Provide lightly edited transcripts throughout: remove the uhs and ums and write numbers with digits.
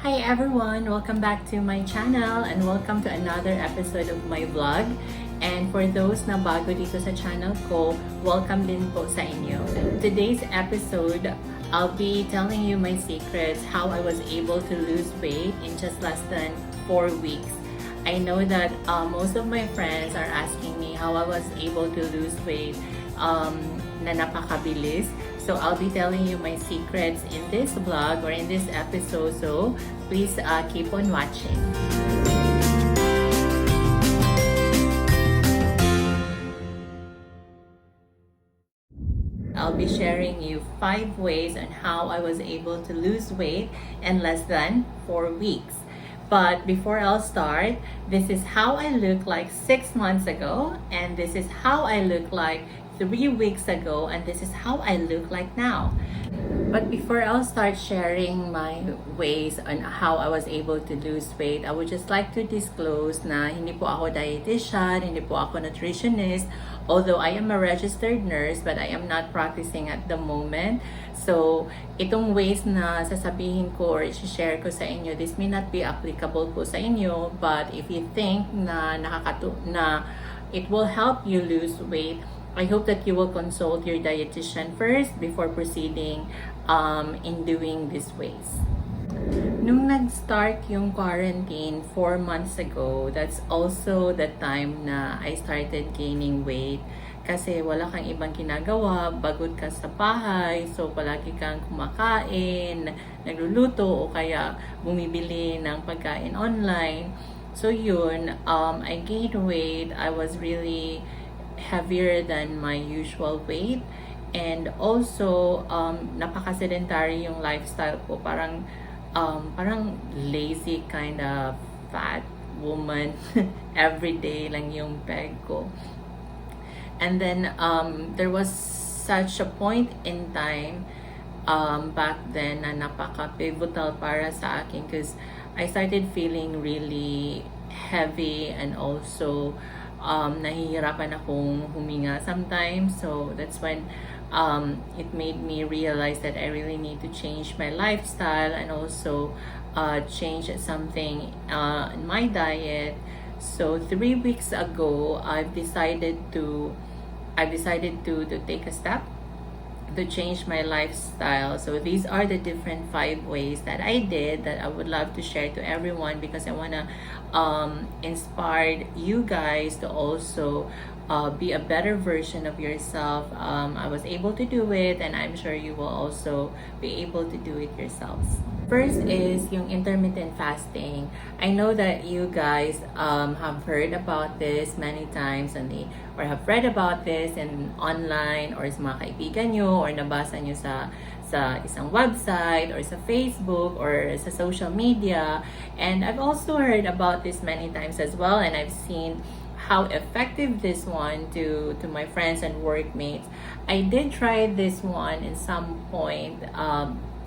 Hi everyone! Welcome back to my channel and welcome to another episode of my vlog. And for those na bago dito sa channel ko, welcome din po sa inyo. Today's episode, I'll be telling you my secrets, how I was able to lose weight in just less than 4 weeks. I know that most of my friends are asking me how I was able to lose weight na napakabilis. So I'll be telling you my secrets in this vlog or in this episode. So please keep on watching. I'll be sharing you 5 ways on how I was able to lose weight in less than 4 weeks. But before I'll start, this is how I look like 6 months ago, and this is how I look like 3 weeks ago, and this is how I look like now. But before I'll start sharing my ways on how I was able to lose weight, I would just like to disclose na hindi po ako dietitian, hindi po ako nutritionist, although I am a registered nurse, but I am not practicing at the moment. So, itong ways na sasabihin ko or i-share ko sa inyo, this may not be applicable po sa inyo, but if you think na it will help you lose weight, I hope that you will consult your dietitian first before proceeding in doing these ways. Nung nag-start yung quarantine 4 months ago, that's also the time na I started gaining weight. Kasi wala kang ibang ginagawa, bagod ka sa bahay, so palagi kang kumakain, nagluluto, o kaya bumibili ng pagkain online. So yun, I gained weight. I was really heavier than my usual weight, and also napaka-sedentary yung lifestyle ko, parang lazy kind of fat woman. Everyday lang yung peg ko. And then there was such a point in time back then na napaka-pivotal para sa akin, because I started feeling really heavy, and also nahihirapan akong huminga sometimes. So that's when it made me realize that I really need to change my lifestyle and also change something in my diet. So 3 weeks ago, I've decided to take a step to change my lifestyle. So these are the different 5 ways that I did that I would love to share to everyone, because I want to inspire you guys to also be a better version of yourself. I was able to do it, and I'm sure you will also be able to do it yourselves. First is yung intermittent fasting. I know that you guys have heard about this many times, or have read about this in online, or sa mga kaibigan nyo, or nabasa nyo sa isang website, or sa Facebook, or sa social media. And I've also heard about this many times as well, and I've seen how effective this one to my friends and workmates. I did try this one in some point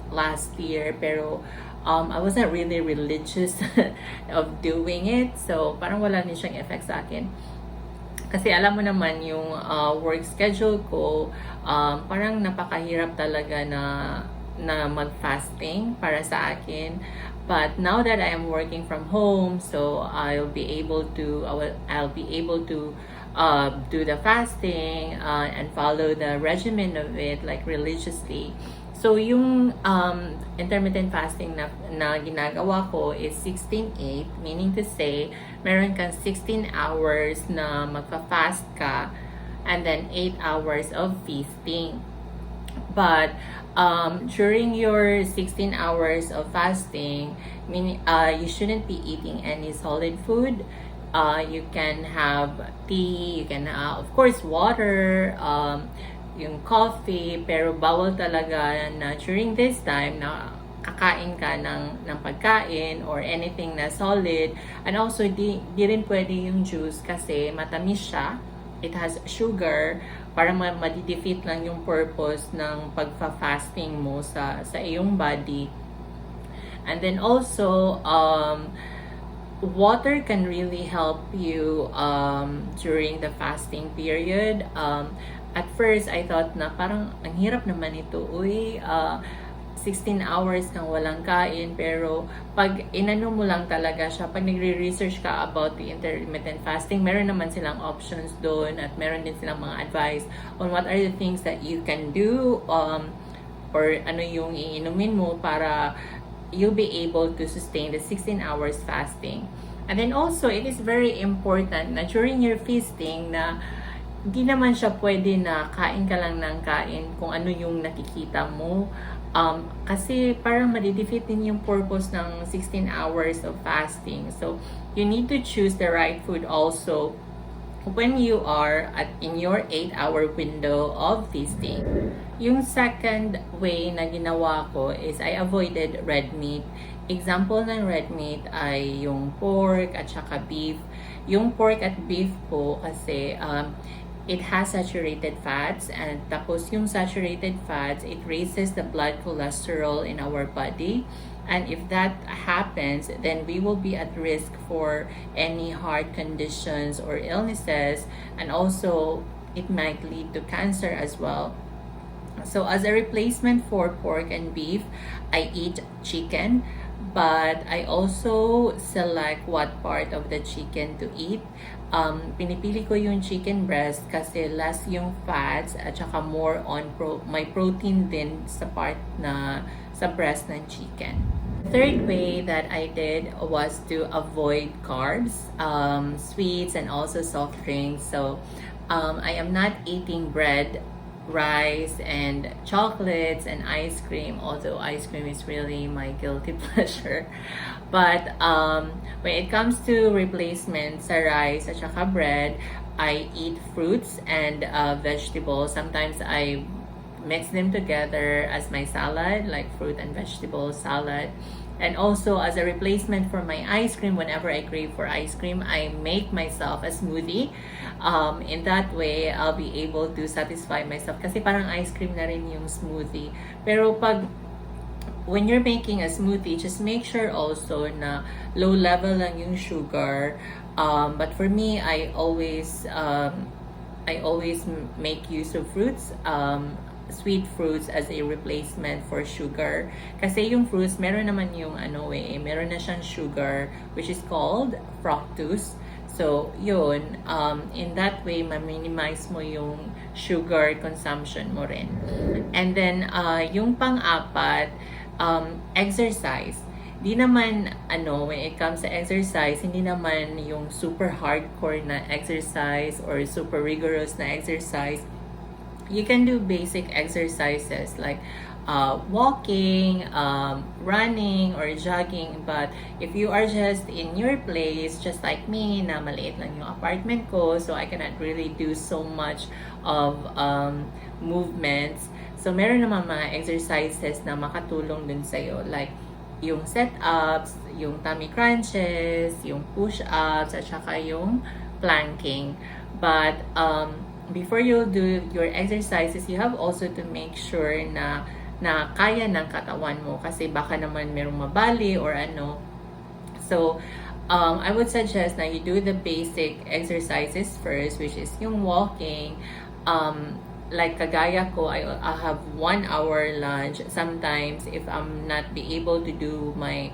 last year, pero I wasn't really religious of doing it, so parang wala din siyang effect sa akin. Kasi alam mo naman yung work schedule ko, parang napakahirap talaga na mag-fasting para sa akin. But now that I am working from home, so I'll be able to do the fasting and follow the regimen of it, like religiously. So yung intermittent fasting na ginagawa ko is 16-8, meaning to say meron kang 16 hours na magfa-fast ka, and then 8 hours of feasting. But during your 16 hours of fasting, meaning you shouldn't be eating any solid food. You can have tea, you can of course water, yung coffee, pero bawal talaga na during this time na kakain ka ng pagkain or anything na solid. And also di rin pwede yung juice kasi matamis siya, it has sugar, para ma-defeat lang yung purpose ng pagfa-fasting mo sa iyong body. And then also water can really help you during the fasting period. At first, I thought na parang ang hirap naman ito. 16 hours kang walang kain, pero pag inano mo lang talaga siya, pag nagre-research ka about the intermittent fasting, meron naman silang options doon at meron din silang mga advice on what are the things that you can do, or ano yung iinumin mo para you'll be able to sustain the 16 hours fasting. And then also, it is very important na during your feasting na hindi naman siya pwede na kain ka lang ng kain kung ano yung nakikita mo. Kasi parang madidefeat din yung purpose ng 16 hours of fasting. So, you need to choose the right food also when you are in your 8-hour window of feasting. Yung second way na ginawa ko is I avoided red meat. Example ng red meat ay yung pork at saka beef. Yung pork at beef po kasi it has saturated fats, and tapos yung saturated fats, it raises the blood cholesterol in our body. And if that happens, then we will be at risk for any heart conditions or illnesses, and also it might lead to cancer as well. So as a replacement for pork and beef, I eat chicken, but I also select what part of the chicken to eat. Pinipili ko yung chicken breast kasi less yung fats at saka more on may protein din sa part na sa breast ng chicken. Third way that I did was to avoid carbs, sweets, and also soft drinks. So I am not eating bread, rice, and chocolates and ice cream, although ice cream is really my guilty pleasure. But when it comes to replacement sa rice at saka bread, I eat fruits and vegetables. Sometimes I mix them together as my salad, like fruit and vegetable salad. And also as a replacement for my ice cream, whenever I crave for ice cream, I make myself a smoothie. In that way, I'll be able to satisfy myself. Kasi parang ice cream na rin yung smoothie. Pero when you're making a smoothie, just make sure also na low level lang yung sugar. But for me, I always make use of fruits, sweet fruits as a replacement for sugar. Kasi yung fruits, meron naman yung meron na siyang sugar, which is called fructose. So, yun, in that way, ma-minimize mo yung sugar consumption mo rin. And then, yung pang-apat, exercise. Di naman, when it comes to exercise, hindi naman yung super hardcore na exercise or super rigorous na exercise. You can do basic exercises like walking, running, or jogging. But if you are just in your place, just like me, na maliit lang yung apartment ko, so I cannot really do so much of movements. So, meron naman mga exercises na makatulong dun sa'yo. Like, yung set-ups, yung tummy crunches, yung push-ups, at saka yung planking. But, before you do your exercises, you have also to make sure na kaya ng katawan mo. Kasi baka naman merong mabali or ano. So, I would suggest na you do the basic exercises first, which is yung walking. Like kagaya ko, I have 1 hour lunch. Sometimes, if I'm not be able to do my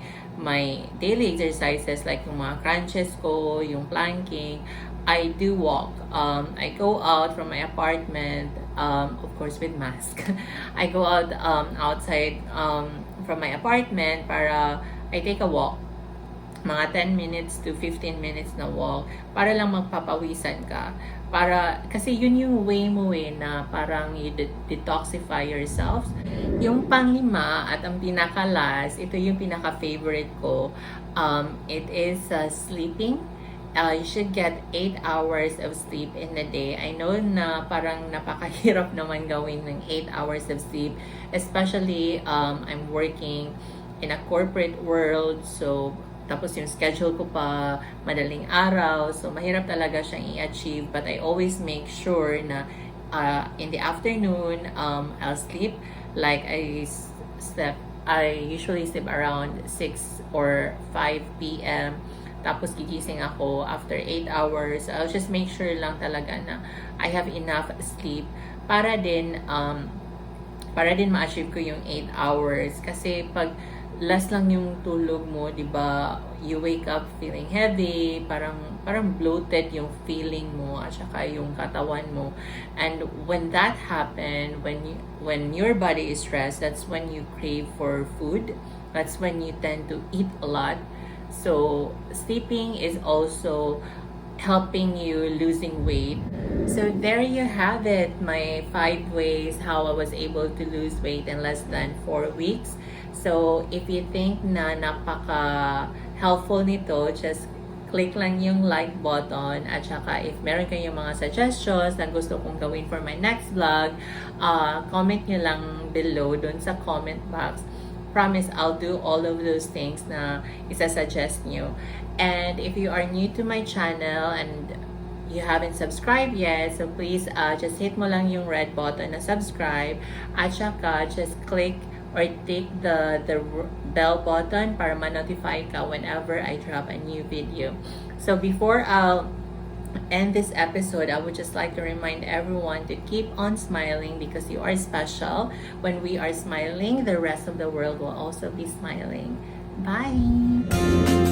daily exercises, like yung mga crunches ko, yung planking, I do walk. I go out from my apartment, of course with mask. I go out outside from my apartment para I take a walk. Mga 10 minutes to 15 minutes na walk para lang magpapawisan ka. Kasi yun yung way mo na parang you detoxify yourself. Yung panglima at ang pinaka-last, ito yung pinaka-favorite ko. It is sleeping. You should get 8 hours of sleep in a day. I know na parang napakahirap naman gawin ng 8 hours of sleep. Especially, I'm working in a corporate world. So, tapos yung schedule ko pa madaling araw. So, mahirap talaga siyang i-achieve. But I always make sure na in the afternoon, I'll sleep. Like, I usually sleep around 6 or 5 p.m. Tapos gigising ako after 8 hours. I'll just make sure lang talaga na I have enough sleep para din para din ma-achieve ko yung 8 hours. Kasi pag less lang yung tulog mo, di ba, you wake up feeling heavy, parang bloated yung feeling mo at saka yung katawan mo. And when that happen, when your body is stressed, that's when you crave for food. That's when you tend to eat a lot. So sleeping is also helping you losing weight. So there you have it, my 5 ways how I was able to lose weight in less than 4 weeks. So if you think na napaka helpful nito, just click lang yung like button, at saka if meron kayong mga suggestions na gusto kong gawin for my next vlog, comment nyo lang below dun sa comment box. Promise I'll do all of those things na isa-suggest nyo. And if you are new to my channel and you haven't subscribed yet, so please just hit mo lang yung red button na subscribe, at saka just click or tick the bell button para ma-notify ka whenever I drop a new video. So before I'll end this episode, I would just like to remind everyone to keep on smiling, because you are special. When we are smiling, the rest of the world will also be smiling. Bye!